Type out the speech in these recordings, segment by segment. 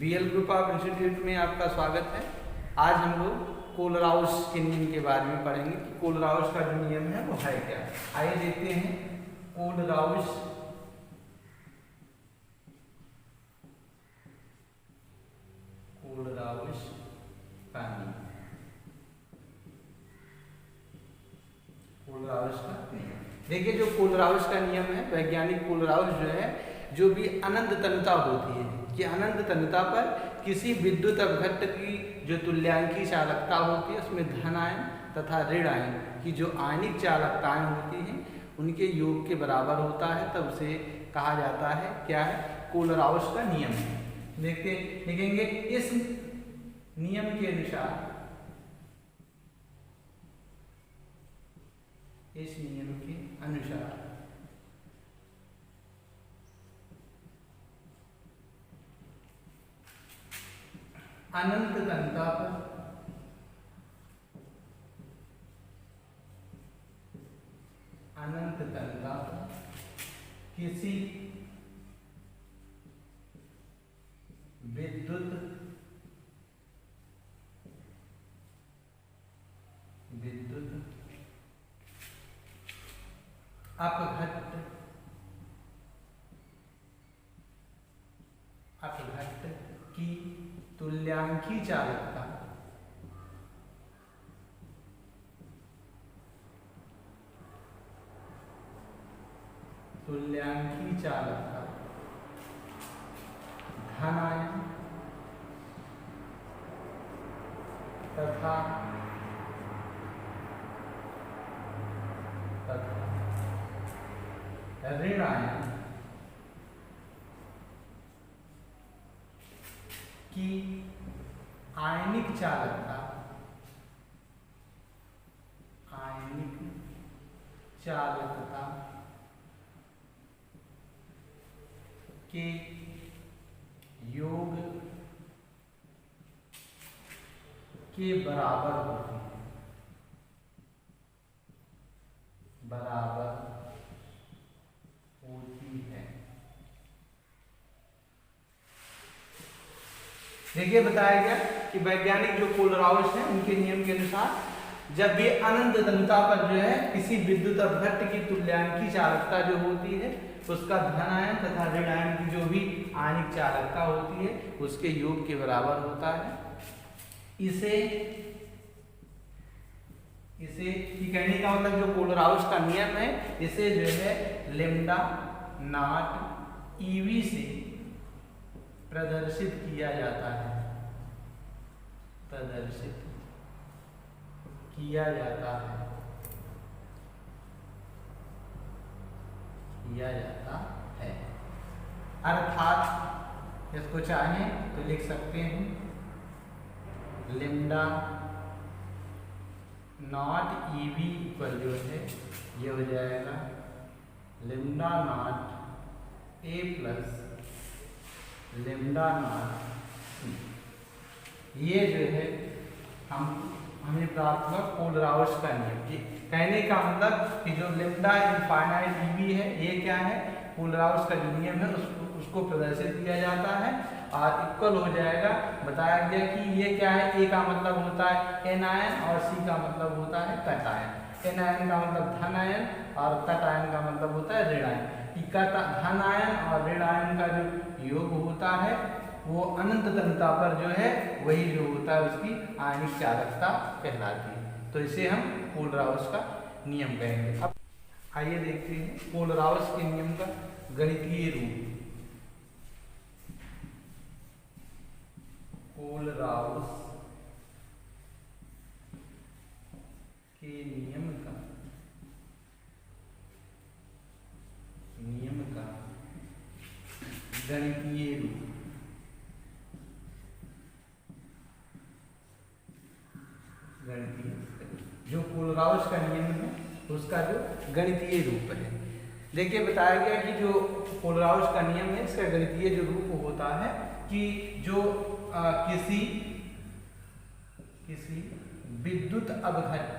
BL group of institute में आपका स्वागत है। आज हम लोग कोलराउस के नियम के बारे में पढ़ेंगे कि कोलराउस का जो नियम है वो है क्या। आइए देखते हैं कोलराउस का नियम। कोलराउस का नियम देखिए, जो कोलराउस का नियम है, वैज्ञानिक कोलराउस जो है, जो भी अनंत तन्यता होती है कि अनंत तन्यता पर किसी विद्युत अपघट्ट की जो तुल्यांकी चालकता होती है उसमें धन आयन तथा ऋण आयन की जो आयनिक चालकताएं होती हैं उनके योग के बराबर होता है, तब उसे कहा जाता है क्या है, कोलराउस का नियम है। देखेंगे इस नियम के अनुसार, इस नियम के अनुसार अनंत तन्यता पर किसी विद्युत अपघट्ट की तुल्यांकी चालकता धन आयन तथा ऋण आयन की आयनिक चालकता के योग के बराबर होती है। देखिए, बताया गया कि वैज्ञानिक जो कोलराउस है उनके नियम के अनुसार जब भी अनंत तन्यता पर जो है किसी विद्युत अपघट्ट की तुल्यांकी चालकता जो होती है उसका धन आयन तथा ऋण आयन की जो भी आयनिक चालकता होती है उसके योग के बराबर होता है। इसे कहने का मतलब जो कोलराउस का नियम है, इसे जो है लैम्डा नॉट ईवी से प्रदर्शित किया जाता है। अर्थात इसको चाहें तो लिख सकते हैं लैम्डा नॉट ईवी इक्वल जो है ये हो जाएगा lambda naught A plus lambda naught C. ये जो है हमें प्राप्त हुआ कोलराउस का नियम। कहने का मतलब कि जो लैम्डा इनफाइनाइट ईवी है, ये क्या है, कोलराउस का जो नियम है उसको प्रदर्शित किया जाता है और इक्वल हो जाएगा। बताया गया कि ये क्या है, ए का मतलब होता है एन आयन और सी का मतलब होता है तट आयन। एन आयन का मतलब धन आयन और तट आयन का मतलब होता है ऋण आयन। धन आयन और ऋण आयन का जो योग होता है वो अनंत तन्यता पर जो है वही जो होता है उसकी आयनिक चालकता कहलाती है। तो इसे हम कोलराउस का नियम कहेंगे। अब आइए देखते हैं कोलराउस के नियम का गणितीय रूप। कोलराउस के नियम का गणितीय रूप। जो कोलराउस का नियम है उसका जो गणितीय रूप है। देखिए, बताया गया कि जो कोलराउस का नियम है इसका गणितीय जो रूप होता है कि जो किसी विद्युत अपघट्ट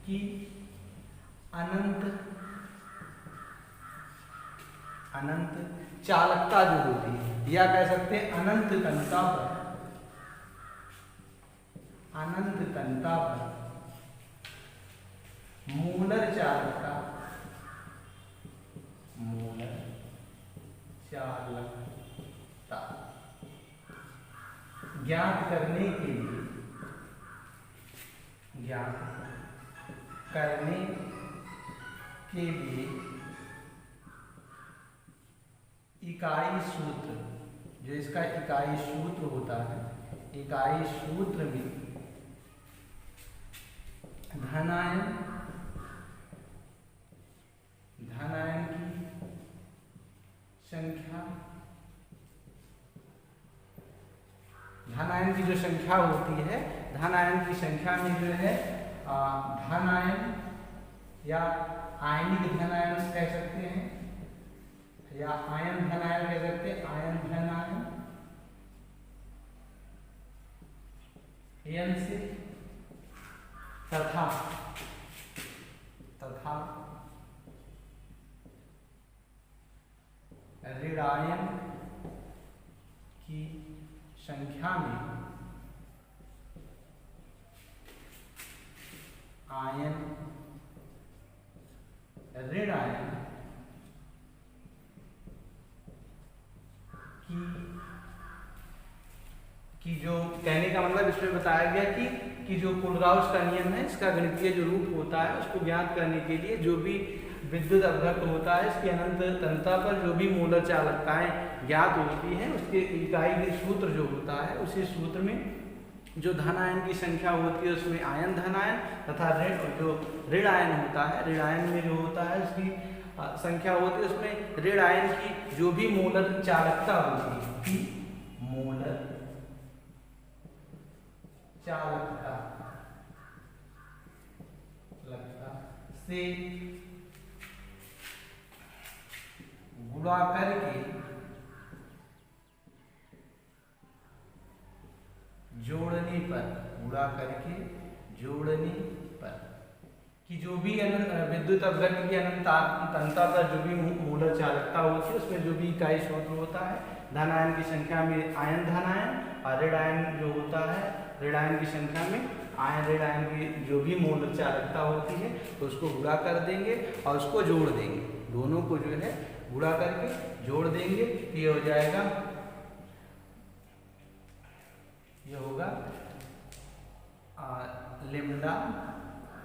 कि अनंत चालकता जो होती है, या कह सकते हैं अनंत घनता पर मूलर चालकता ज्ञात करने के लिए इकाई सूत्र, जो इसका इकाई सूत्र होता है, इकाई सूत्र में धनायन की संख्या, धनायन की जो संख्या होती है, धनायन की संख्या में जो है धनायन या आयनिक धनायन कह सकते हैं, या आयन धनायन कह सकते हैं, आयन धनायन एन से तथा ऋणायन की संख्या में आयन ऋण आयन की जो कहने का मतलब इसमें बताया गया कि जो कोलराउस का नियम है, इसका गणितीय जो रूप होता है उसको ज्ञात करने के लिए जो भी विद्युत अपघट्ट होता है, इसकी अनंत तनता पर जो भी मूलर चालकताएं ज्ञात होती हैं, उसके इकाई के सूत्र जो होता है, उसी सूत्र में जो धनायन की संख्या होती है उसमें आयन धनायन तथा जो ऋण आयन होता है, ऋण आयन में जो होता है उसकी संख्या होती है, उसमें ऋण आयन की जो भी मूलर चालकता होती है, की मूलर चालकता से गुणा करके जोड़ने पर कि जो भी विद्युत अपघट्ट की अनंत तनता पर जो भी मूलर चालकता होती है उसमें जो भी इकाई सूत्र होता है, धनायन की संख्या में आयन धनायन और ऋण आयन जो होता है, ऋण आयन की संख्या में आयन ऋण आयन की जो भी मूलर चालकता होती है तो उसको गुणा कर देंगे और उसको जोड़ देंगे, दोनों को जो है गुणा करके जोड़ देंगे। ये हो जाएगा, ये होगा लिम्डा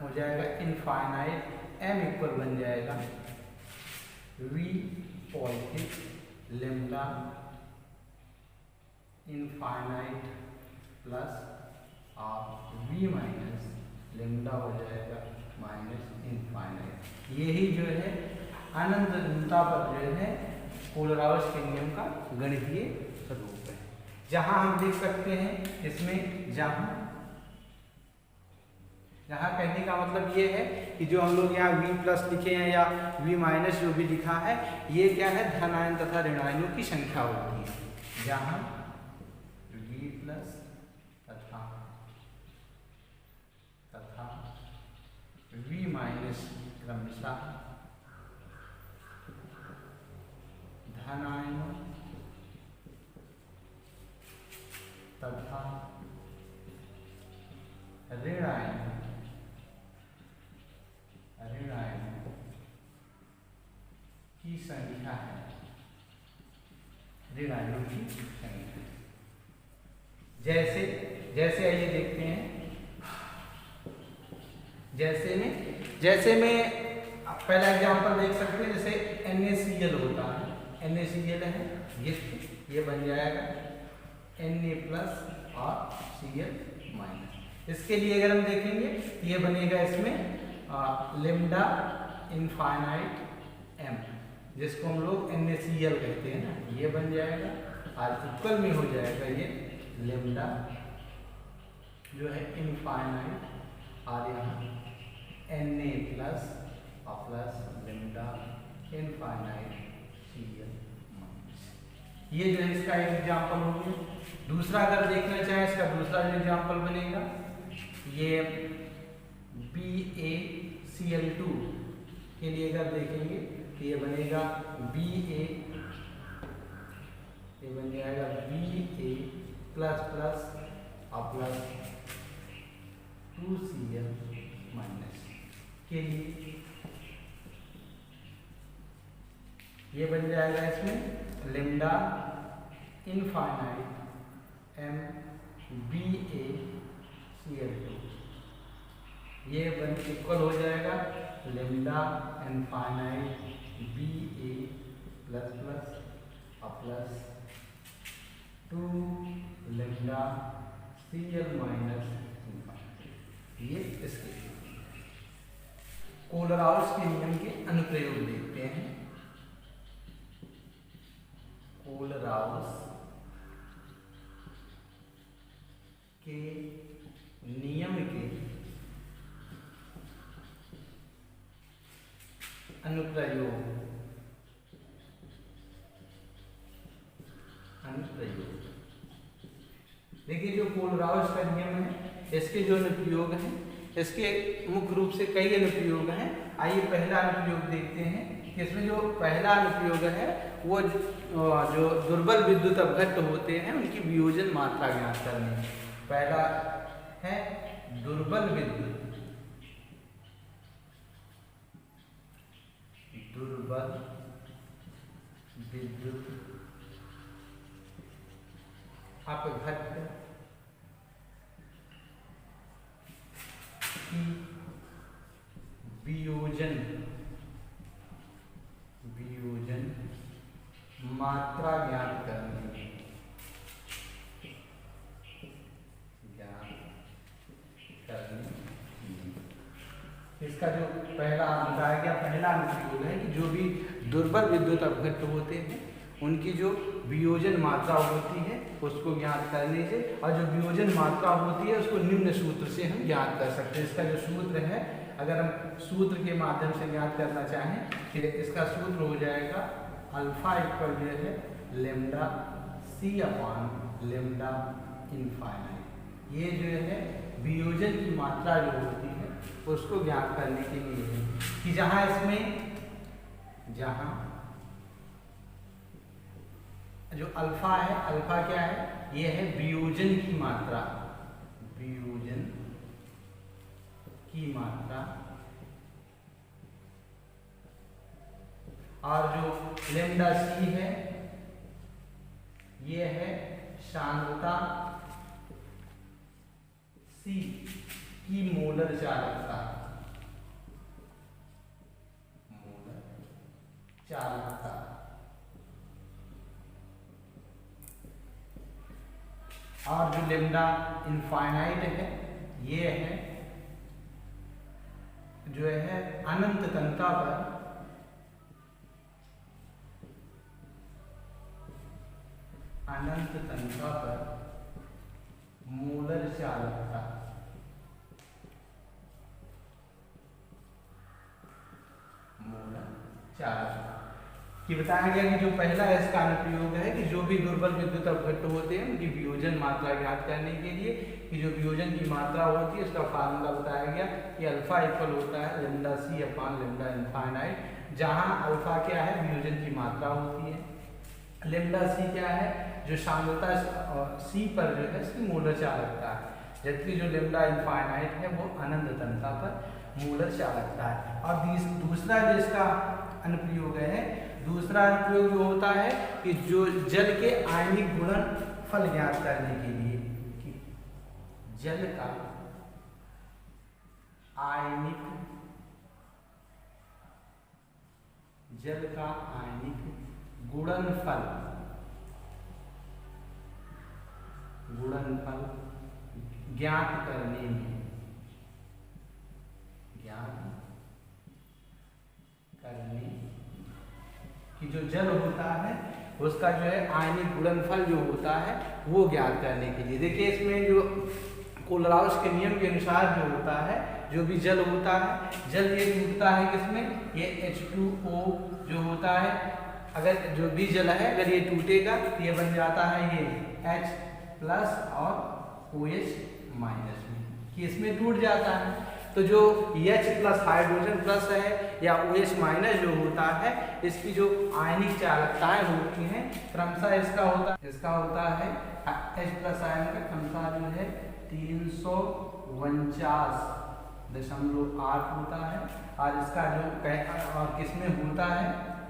हो जाएगा इनफाइनाइट, m इक्वल बन जाएगा v पॉजिटिव लिम्डा इनफाइनाइट प्लस और v माइनस लिम्डा हो जाएगा माइनस इनफाइनाइट। यही जो है अनंत अनंतता पर जो है कोलराउस के नियम का गणितीय रूप है। जहां हम देख सकते हैं इसमें जहां कहने का मतलब ये है कि जो हम लोग यहाँ v प्लस लिखे हैं या v माइनस जो भी लिखा है, ये क्या है, धनायन तथा ऋणायनों की संख्या होती है। जहां v प्लस तथा v माइनस क्रमशः धनायनों तथा ऋणायनों की संख्या है, ऋणायनों की संख्या। जैसे आइए देखते हैं, जैसे में पहला एग्जांपल देख सकते हैं, जैसे NaCl होता है, NaCl है, ये बन जाएगा Na प्लस और Cl माइनस। इसके लिए अगर हम देखेंगे ये बनेगा इसमें लिम्डा इनफाइनाइट m, जिसको हम लोग NaCl कहते हैं ना, ये बन जाएगा और इक्वल में हो जाएगा ये लिम्डा जो है इनफाइनाइट और यहाँ Na प्लस और प्लस लिम्डा इनफाइनाइट Cl माइनस। ये जो है इसका एक एग्जाम्पल हो गया। दूसरा अगर देखना चाहें, इसका दूसरा जो एग्जाम्पल बनेगा ये B BaCl2 के लिए अगर देखेंगे तो ये बनेगा Ba, ये बन जाएगा Ba प्लस प्लस और प्लस 2Cl माइनस के लिए ये बन जाएगा इसमें लेमडा इनफाइनाइट MBaCl2, ये बन इक्वल हो जाएगा lambda infinite Ba plus plus और plus 2 lambda Cl minus infinite. ये इसके कोलराउस के नियम के अनुप्रयोग देखते हैं। कोलराउस के नियम के अनुप्रयोग देखिए, जो कोलराउस का नियम है इसके जो अनुप्रयोग हैं, इसके मुख्य रूप से कई अनुप्रयोग हैं। आइए पहला अनुप्रयोग देखते हैं। इसमें जो पहला अनुप्रयोग है वो जो दुर्बल विद्युत अपघट्ट होते हैं उनकी वियोजन मात्रा ज्ञात करनी है। पहला है दुर्बल विद्युत अपघट्ट की वियोजन मात्रा ज्ञात करनी है। इसका जो पहला बताया गया पहला अनुप्रयोग है कि जो भी दुर्बल विद्युत अपघट्ट होते हैं उनकी जो वियोजन मात्रा होती है उसको ज्ञात करने से, और जो वियोजन मात्रा होती है उसको निम्न सूत्र से हम ज्ञात कर सकते हैं। इसका जो सूत्र है, अगर हम सूत्र के माध्यम से ज्ञात करना चाहें कि इसका सूत्र हो जाएगा अल्फा इक्वल जो है lambda C upon lambda infinite. ये जो है वियोजन की मात्रा जो होती है उसको ज्ञात करने के लिए है कि जहां जो अल्फा है, अल्फा क्या है, ये है वियोजन की मात्रा, और जो लेमडा C है ये है सांद्रता C की मोलर चालकता। और जो लेमडा इनफाइनाइट है ये है जो है अनंत तनता पर मोलर चालकता। कि बताया गया कि जो पहला इसका अनुप्रयोग है कि जो भी दुर्बल विद्युत अपघट्ट होते हैं उनकी वियोजन मात्रा ज्ञात करने के लिए कि जो वियोजन की मात्रा होती है उसका फार्मूला बताया गया कि अल्फा इक्वल होता है lambda C upon lambda infinite, जहां अल्फा क्या है वियोजन की मात्रा होती है, लेमडा C क्या है जो सांद्रता C पर जो है इसकी मोलर चालकता है, जबकि जो लेमडा इनफाइनाइट है वो अनंत तनता पर मोलर चालकता है। और दूसरा जो इसका अनुप्रयोग है, दूसरा अनुप्रयोग जो होता है कि जो जल के आयनिक गुणनफल ज्ञात करने के लिए कि जल का आयनिक गुणनफल ज्ञात करने कि जो जल होता है उसका जो है आयनिक गुणनफल जो होता है वो ज्ञात करने के लिए। देखिए इसमें जो कोलराउस के नियम के अनुसार जो होता है, जो भी जल होता है, जल ये टूटता है किसमें, ये H2O जो होता है, अगर जो भी जल है अगर ये टूटेगा तो ये बन जाता है ये H प्लस और OH माइनस में, कि इसमें टूट जाता है। तो जो H प्लस हाइड्रोजन प्लस है या OH माइनस जो होता है, इसकी जो आयनिक चालकताएं होती हैं क्रमशः इसका होता है H प्लस आयन का क्रमशः जो है 349.8 होता है। और इसका जो और किसमें होता है,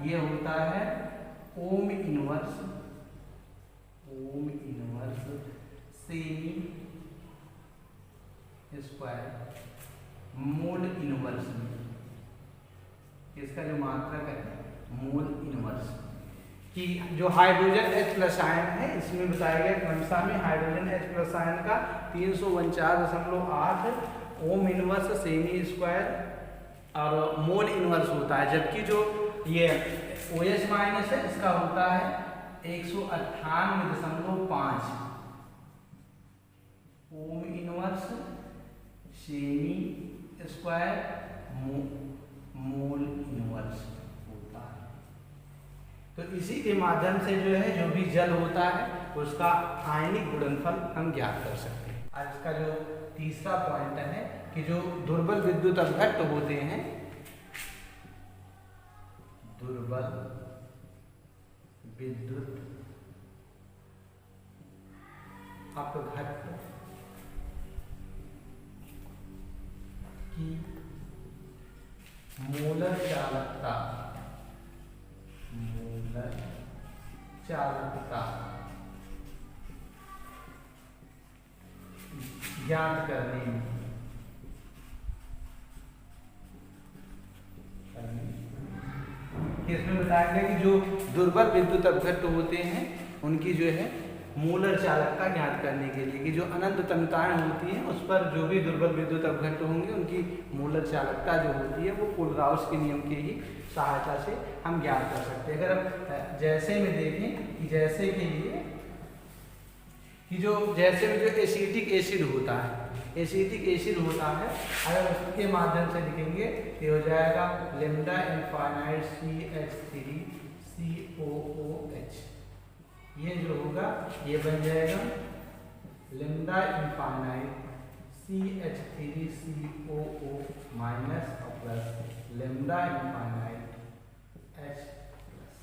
ये होता है ओम inverse cm square mole inverse में। इसका जो मात्रक है मोल इनवर्स कि जो हाइड्रोजन H प्लस आयन है इसमें बताया गया क्रमशः में हाइड्रोजन H प्लस आयन का 349.8 ओम इनवर्स सेमी स्क्वायर और मोल इनवर्स होता है, जबकि जो ये OH माइनस है इसका होता है 198.5 ओम inverse cm square mole inverse होता है। तो इसी के माध्यम से जो है जो भी जल होता है उसका आयनिक गुणनफल हम ज्ञात कर सकते हैं। आज इसका जो तीसरा पॉइंट है कि जो दुर्बल विद्युत अपघट्ट होते हैं, दुर्बल विद्युत अपघट्ट की मोलर चालकता ज्ञात करने में इसमें बताया गया कि जो दुर्बल विद्युत अपघट्ट होते हैं उनकी जो है मूलर चालकता ज्ञात करने के लिए कि जो अनंत तन्यताएं होती हैं उस पर जो भी दुर्बल विद्युत अपघट्ट होंगे उनकी मूलर चालकता जो होती है वो कोलराउस के नियम की ही सहायता से हम ज्ञात कर सकते हैं। अगर हम जैसे में देखें कि जैसे के लिए कि जैसे में जो एसिटिक एसिड होता है अगर उसके माध्यम से लिखेंगे तो हो जाएगा लैम्डा इनफाइनाइट CH3COOH। ये जो होगा ये बन जाएगा लैम्डा इनफाइनाइट CH3COO माइनस और plus lambda infinite H plus.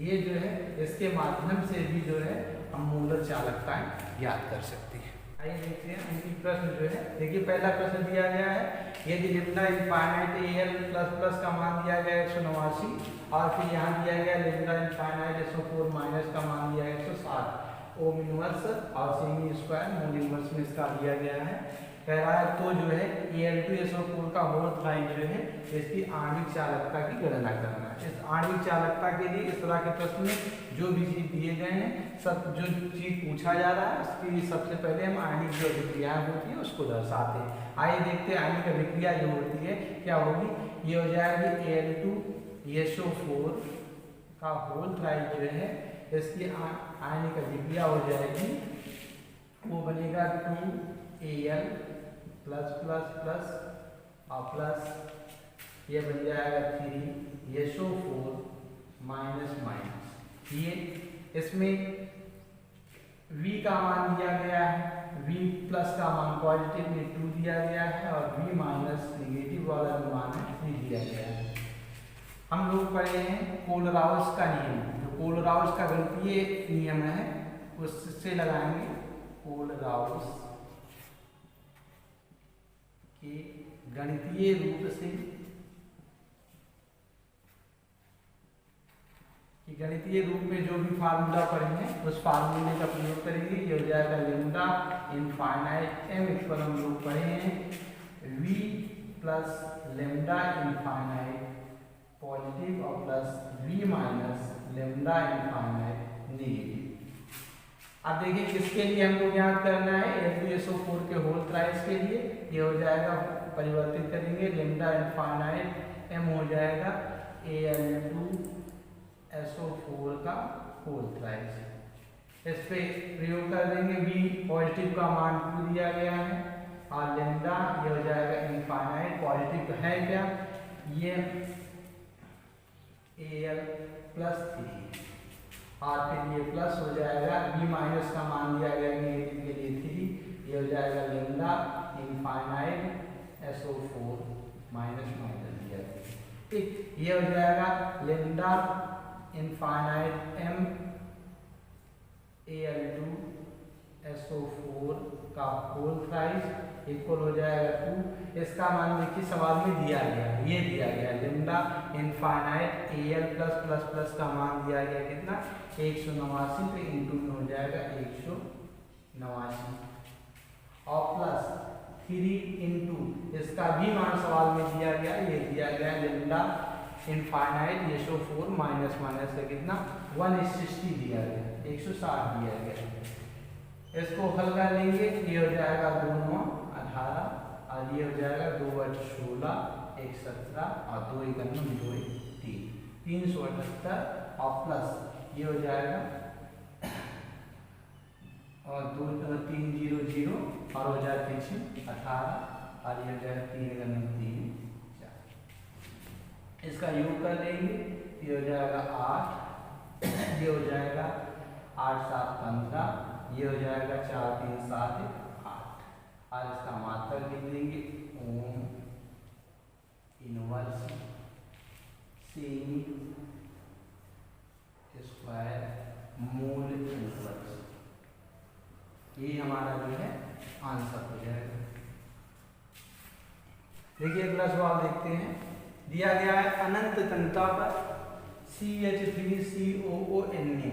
ये जो है इसके माध्यम से भी जो है हम मूलर चालकताएं ज्ञात कर सकते हैं। आइए देखते हैं उनकी प्रश्न जो है। देखिए पहला प्रश्न दिया गया है, यदि lambda infinite Al plus plus का मान दिया गया 189 और फिर यहाँ दिया गया लैम्डा इनफाइनाइट SO4 माइनस का मान दिया है 107 ओम इनवर्स और सेमी स्क्वायर मोल इनवर्स में इसका दिया गया है। कह रहा है तो जो है Al2SO4 का होल प्राइम जो है इसकी आणविक चालकता की गणना करना है। इस आणविक चालकता के लिए इस तरह के प्रश्न में जो भी चीज दिए गए हैं सब जो चीज पूछा जा रहा है उसकी सबसे पहले हम आणविक जो अभिक्रियाएं होती है उसको दर्शाते हैं। आइए देखते हैं आणविक अभिक्रिया जो होती है क्या होगी। ये हो जाएगी Al2SO4 का होल प्राइम जो है इसकी आणविक अभिक्रिया हो जाएगी, वो बनेगा 2Al प्लस प्लस प्लस और प्लस ये बन जाएगा 3SO4 माइनस माइनस। ये इसमें V का मान दिया गया है, V प्लस का मान पॉजिटिव में 2 दिया गया है और V माइनस निगेटिव वाला मान 3 दिया गया है। हम लोग पढ़े हैं कोलराउस का नियम, जो कोलराउस का गणितीय नियम है उससे लगाएंगे कोलराउस के गणितीय रूप से कि गणितीय रूप में जो भी फार्मूला पढ़ेंगे उस फार्मूले का प्रयोग करेंगे। ये हो जाएगा लैम्डा इनफाइनाइट m इस पर हम लोग पढ़े हैं v plus lambda infinite positive और plus v minus lambda infinite negative. अब देखिए किसके लिए हमको ज्ञात करना है Al2SO4 के होल थ्राइस के लिए। ये हो जाएगा परिवर्तित करेंगे लैम्डा इनफाइनाइट m हो जाएगा Al2SO4 का होल थ्राइस। इस पे प्रयोग कर देंगे v पॉजिटिव का मान 2 दिया गया है और लैम्डा ये हो जाएगा इनफाइनाइट पॉजिटिव तो है क्या ये Al प्लस 3 और फिर ये प्लस हो जाएगा v माइनस का मान दिया गया नेगेटिव के लिए 3 ये हो जाएगा lambda infinite SO4 minus minus दिया गया। ठीक, ये हो जाएगा lambda infinite M Al2 SO4 का होल साइज इक्वल हो जाएगा 2। इसका मान देखिए सवाल में दिया गया, ये दिया गया lambda infinite Al plus plus plus का मान दिया गया कितना 189, तो इंटू में हो जाएगा 189 और प्लस 3 इंटू इसका भी मान सवाल में दिया गया, ये दिया गया lambda infinite SO4 minus minus से कितना 160 दिया गया, 160 दिया गया। इसको हल कर लेंगे, ये हो जाएगा 2 9 18 और ये हो जाएगा 2 8 16 1 17 और 2 1 9 2 3 378 और प्लस ये हो जाएगा और 2 3 0 0 और हो जाएगा 3 18 और ये हो जाएगा 3 1 3 4। इसका योग कर लेंगे, ये हो जाएगा 8, ये हो जाएगा 8 7 15, ये हो जाएगा 4 3 7 8 और इसका मात्रक लिख देंगे ओम इनवर्स सेमी स्क्वायर मूल इनवर्स, ये हमारा जो है आंसर हो जाएगा। देखिए अगला सवाल देखते हैं, दिया गया है अनंत तंता पर CH3COONA,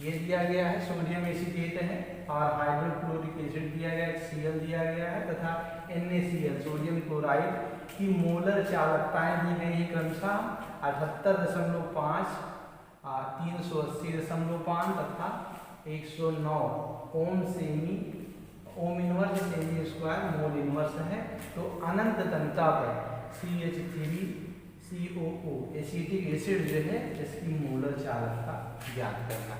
ये दिया गया है सोडियम एसीटेट है और हाइड्रोक्लोरिक एसिड दिया गया है, Cl दिया गया है तथा NaCl सोडियम क्लोराइड की मोलर चालकताएं दी गई है क्रमशः 78.5, 380.5 तथा 109 ohm cm ohm inverse cm square mole inverse है। तो अनंत तंता पर CH3COO एसिटिक एसिड जो है इसकी मोलर चालकता ज्ञात करना।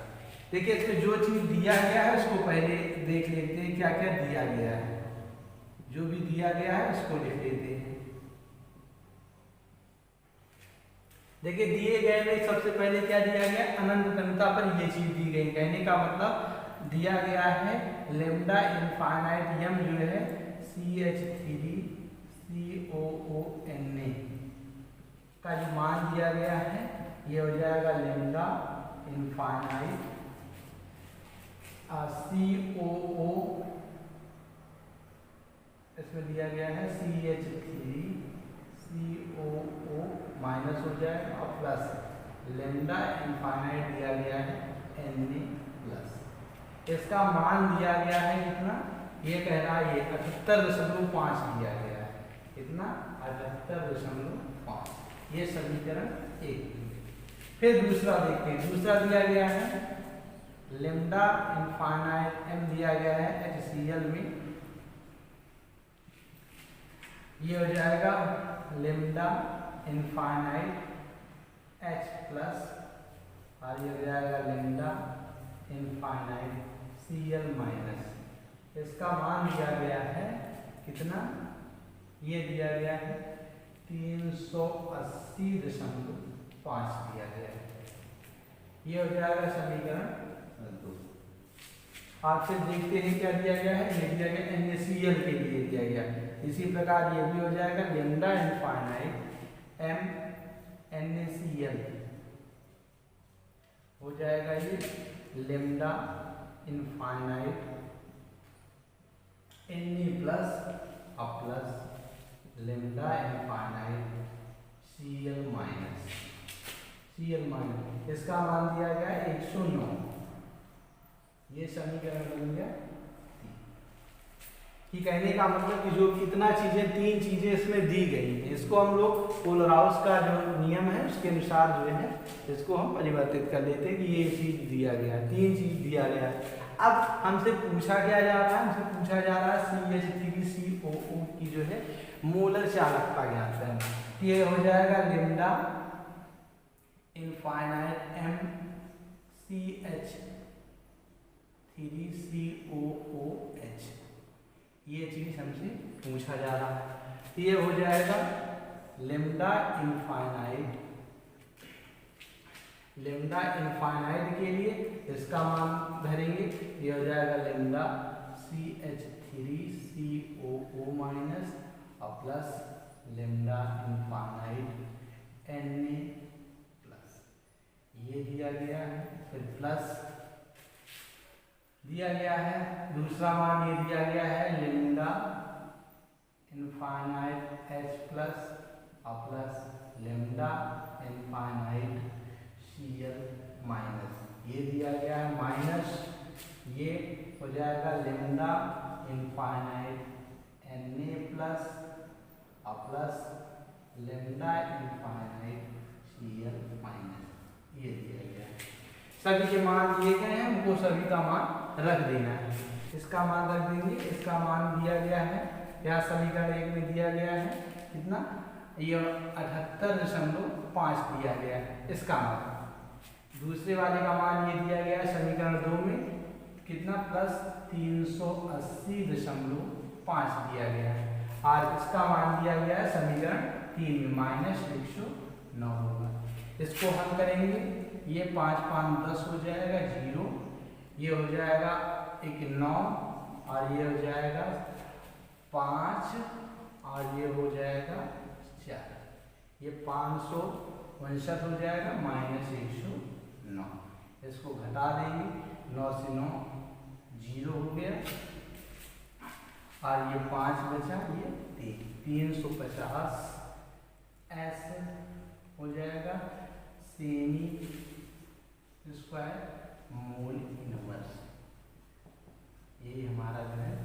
देखिए इसमें जो चीज दिया गया है उसको पहले देख लेते हैं, क्या क्या दिया गया है। जो भी दिया गया है उसको लिख लेते हैं। देखिए दिए गए में सबसे पहले क्या दिया गया, अनंत तंता पर ये चीज दी गई। कहने का मतलब दिया गया है लेमडा इनफाइनाइट M जो है CH3COONA का जो मान दिया गया है ये हो जाएगा लेमडा इनफाइनाइट COO, इसमें दिया गया है CH3COO माइनस हो जाएगा और प्लस लेमडा इनफाइनाइट दिया गया है Na प्लस, इसका मान दिया गया है कितना, ये कह रहा है ये 78.5 दिया गया है, कितना 78.5, ये समीकरण 1। फिर दूसरा देखते हैं, दूसरा दिया गया है लेमडा इनफाइनाइट M दिया गया है HCl में, ये हो जाएगा लेमडा इनफाइनाइट H प्लस और ये हो जाएगा लेमडा इनफाइनाइट Cl माइनस। इसका मान दिया गया है कितना, ये दिया गया है 380.5 दिया गया है, ये हो जाएगा समीकरण 2। आपसे देखते हैं क्या दिया गया है, ये दिया गया NaCl के लिए दिया गया। इसी प्रकार ये भी हो जाएगा लेमडा इनफाइनाइट M NaCl हो जाएगा ये लेमडा इनफाइनाइट Na प्लस और plus lambda infinite Cl minus, इसका मान दिया गया 109, ये समीकरण बन गया। कि कहने का मतलब कि जो कितना चीजें, 3 चीजें इसमें दी गई हैं, इसको हम लोग कोलराउस का जो नियम है उसके अनुसार जो है इसको हम परिवर्तित कर लेते हैं कि ये चीज दिया गया है, 3 चीज दिया गया है। अब हमसे पूछा क्या जा रहा है, हमसे पूछा जा रहा है CH3COO की जो है मोलर चालकता ज्ञात करना। ये हो जाएगा लेमडा इनफाइनाइट M CH3COOH, ये चीज हमसे पूछा जा रहा है। ये हो जाएगा लेमडा इनफाइनाइट के लिए इसका मान भरेंगे, ये हो जाएगा लेमडा CH3COO माइनस और plus lambda infinite N A plus ये दिया गया है, फिर प्लस दिया गया है दूसरा मान ये दिया गया है लेमडा इनफाइनाइट एच प्लस और plus lambda infinite C L minus ये दिया गया है माइनस ये हो जाएगा lambda infinite N A plus और plus lambda infinite C L minus ये दिया गया है। सभी के मान दिए गए हैं, उनको सभी का मान रख देना है। इसका मान रख देंगे, इसका मान दिया गया है यहाँ समीकरण 1 में दिया गया है कितना, ये 78.5 दिया गया है इसका मान। दूसरे वाले का मान ये दिया गया है समीकरण 2 में कितना प्लस 380.5 दिया गया है, और इसका मान दिया गया है समीकरण 3 में -109 होगा। इसको हल करेंगे, ये 5 5 10 हो जाएगा 0, ये हो जाएगा 1 9 और ये हो जाएगा 5 और ये हो जाएगा 4, ये 559 हो जाएगा -109। इसको घटा देंगे, 9 से 9 0 हो गया और ये 5 बचा, ये 350 ऐसे हो जाएगा सेमी स्क्वायर मोल इनवर्स। ये हमारा जो है